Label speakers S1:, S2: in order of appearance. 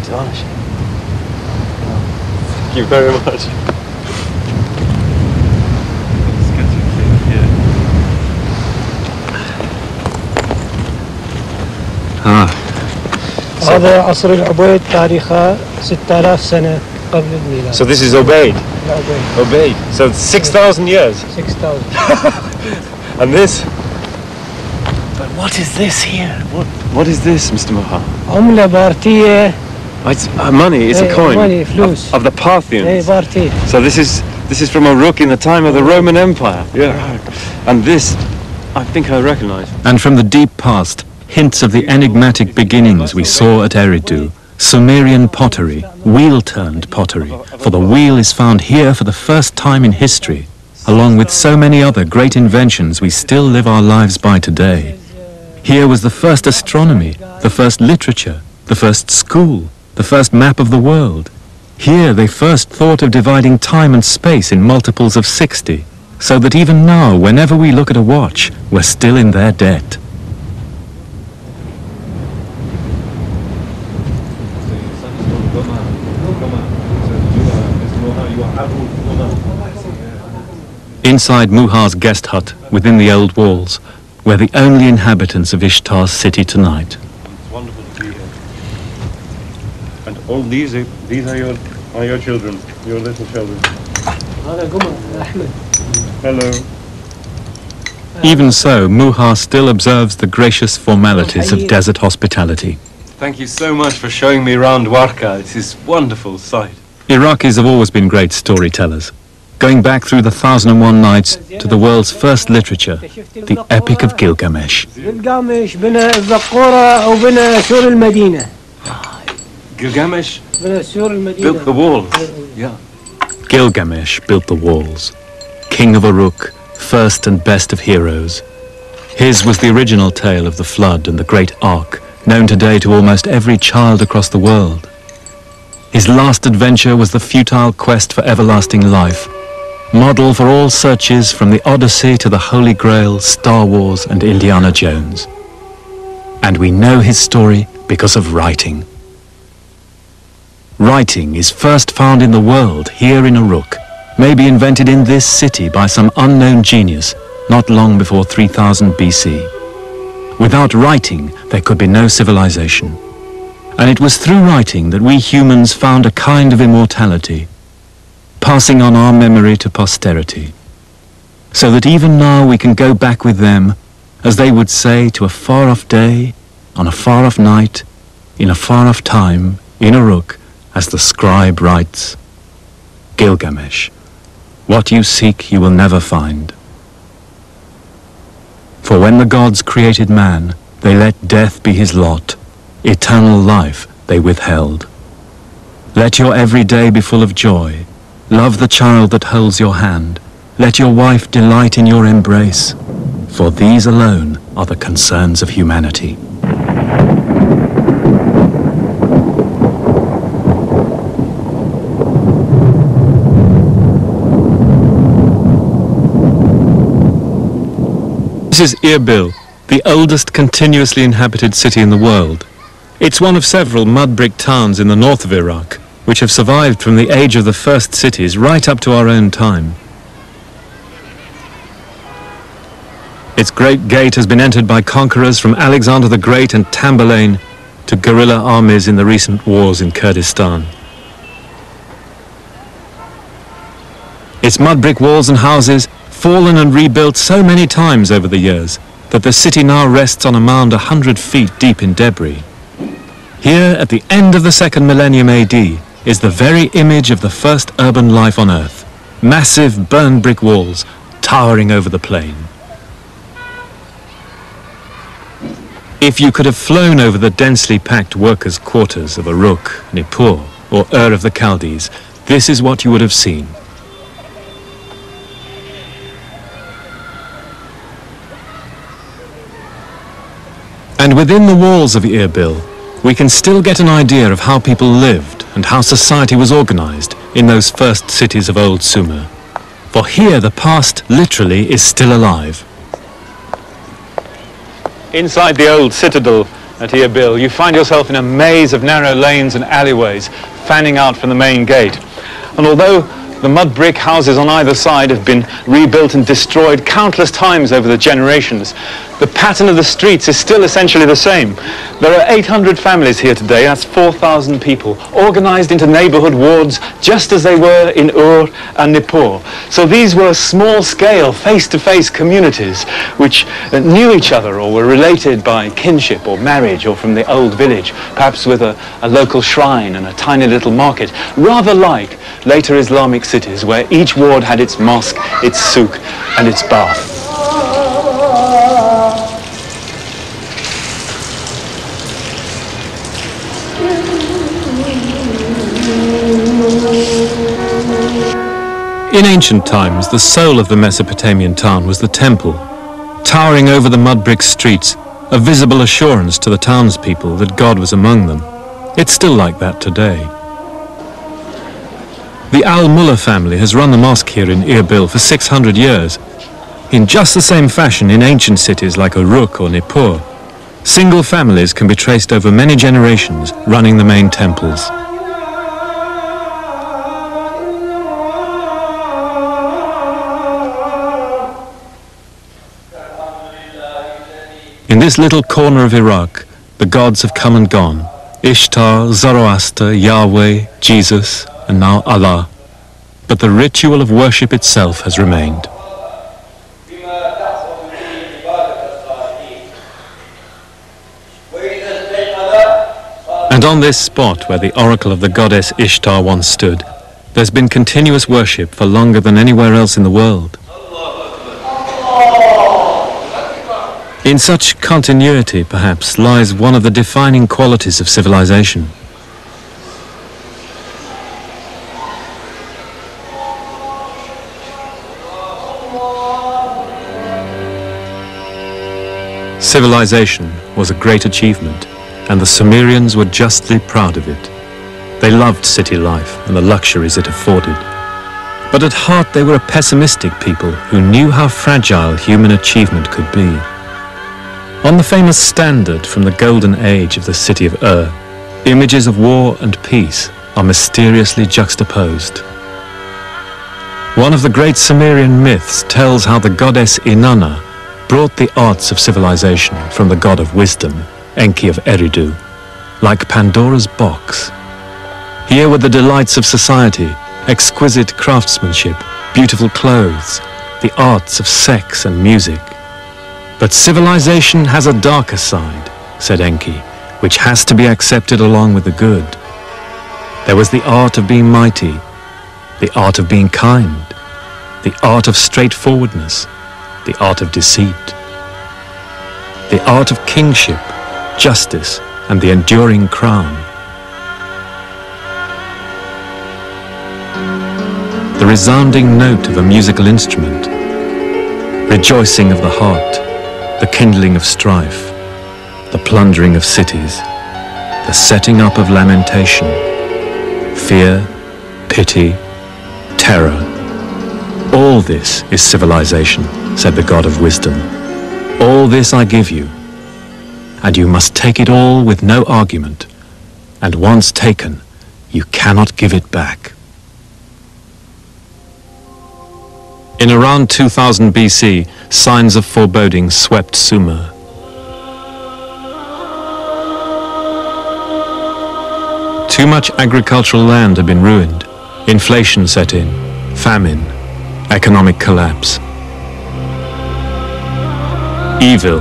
S1: Thank you very much.
S2: هذا عصر العبيد تاريخه 6000 سنة قبل الميلاد.
S1: So this is Ubayd. Ubayd. So 6,000 years.
S2: 6,000.
S1: And this? But what is this here? What is this, Mr. Muha?
S2: عملة بارتية.
S1: It's money. It's a coin.
S2: Money, فلوس.
S1: Of the Parthians.
S2: بارتي.
S1: So this is from Uruk in the time of the Roman Empire. Yeah. And this, I think I recognize.
S3: And from the deep past, hints of the enigmatic beginnings we saw at Eridu. Sumerian pottery, wheel-turned pottery, for the wheel is found here for the first time in history, along with so many other great inventions we still live our lives by today. Here was the first astronomy, the first literature, the first school, the first map of the world. Here they first thought of dividing time and space in multiples of 60, so that even now, whenever we look at a watch, we're still in their debt. Inside Muha's guest hut, within the old walls, we're the only inhabitants of Ishtar's city tonight.
S1: It's wonderful to be here. And all these are your children, your little children. Hello.
S3: Even so, Muha still observes the gracious formalities of desert hospitality.
S1: Thank you so much for showing me around Warka. It's this wonderful sight. Iraqis
S3: have always been great storytellers, going back through the 1001 Nights to the world's first literature, the Epic of Gilgamesh.
S2: Gilgamesh
S1: built the walls. Yeah.
S3: Gilgamesh built the walls. King of Uruk, first and best of heroes. His was the original tale of the flood and the great ark, known today to almost every child across the world. His last adventure was the futile quest for everlasting life, model for all searches from the Odyssey to the Holy Grail, Star Wars and Indiana Jones. And we know his story because of writing. Writing is first found in the world here in Uruk, maybe invented in this city by some unknown genius not long before 3000 BC. Without writing, there could be no civilization. And it was through writing that we humans found a kind of immortality, passing on our memory to posterity, so that even now we can go back with them, as they would say, to a far-off day, on a far-off night, in a far-off time, in Uruk, as the scribe writes, Gilgamesh, what you seek you will never find. For when the gods created man, they let death be his lot. Eternal life they withheld. Let your every day be full of joy. Love the child that holds your hand. Let your wife delight in your embrace. For these alone are the concerns of humanity. This is Erbil, the oldest continuously inhabited city in the world. It's one of several mud brick towns in the north of Iraq, which have survived from the age of the first cities right up to our own time. Its great gate has been entered by conquerors from Alexander the Great and Tamerlane to guerrilla armies in the recent wars in Kurdistan. Its mud brick walls and houses, fallen and rebuilt so many times over the years, that the city now rests on a mound 100 feet deep in debris. Here, at the end of the second millennium AD, is the very image of the first urban life on Earth. Massive burned brick walls towering over the plain. If you could have flown over the densely packed workers' quarters of Uruk, Nippur, or Ur of the Chaldees, this is what you would have seen. And within the walls of Erbil, we can still get an idea of how people lived and how society was organized in those first cities of old Sumer. For here the past literally is still alive. Inside the old citadel, at Erbil, you find yourself in a maze of narrow lanes and alleyways fanning out from the main gate. And although the mud brick houses on either side have been rebuilt and destroyed countless times over the generations, the pattern of the streets is still essentially the same. There are 800 families here today, that's 4,000 people, organized into neighborhood wards just as they were in Ur and Nippur. So these were small-scale, face-to-face communities which knew each other or were related by kinship or marriage or from the old village, perhaps with a local shrine and a tiny little market, rather like later Islamic cities where each ward had its mosque, its souk and its bath.
S4: In ancient times, the soul of the Mesopotamian town was the temple, towering over the mud brick streets, a visible assurance to the townspeople that God was among them. It's still like that today. The Al-Mullah family has run the mosque here in Erbil for 600 years, in just the same fashion in ancient cities like Uruk or Nippur. Single families can be traced over many generations running the main temples. In this little corner of Iraq, the gods have come and gone. Ishtar, Zoroaster, Yahweh, Jesus, and now Allah. But the ritual of worship itself has remained. And on this spot where the oracle of the goddess Ishtar once stood, there's been continuous worship for longer than anywhere else in the world. In such continuity, perhaps, lies one of the defining qualities of civilization. Civilization was a great achievement, and the Sumerians were justly proud of it. They loved city life and the luxuries it afforded. But at heart they were a pessimistic people who knew how fragile human achievement could be. On the famous standard from the golden age of the city of Ur, images of war and peace are mysteriously juxtaposed. One of the great Sumerian myths tells how the goddess Inanna brought the arts of civilization from the god of wisdom, Enki of Eridu, like Pandora's box. Here were the delights of society, exquisite craftsmanship, beautiful clothes, the arts of sex and music. But civilization has a darker side, said Enki, which has to be accepted along with the good. There was the art of being mighty, the art of being kind, the art of straightforwardness, the art of deceit, the art of kingship, justice, and the enduring crown. The resounding note of a musical instrument, rejoicing of the heart, the kindling of strife, the plundering of cities, the setting up of lamentation, fear, pity, terror. All this is civilization, said the God of wisdom. All this I give you, and you must take it all with no argument, and once taken, you cannot give it back. In around 2000 BC, signs of foreboding swept Sumer. Too much agricultural land had been ruined. Inflation set in, famine, economic collapse. Evil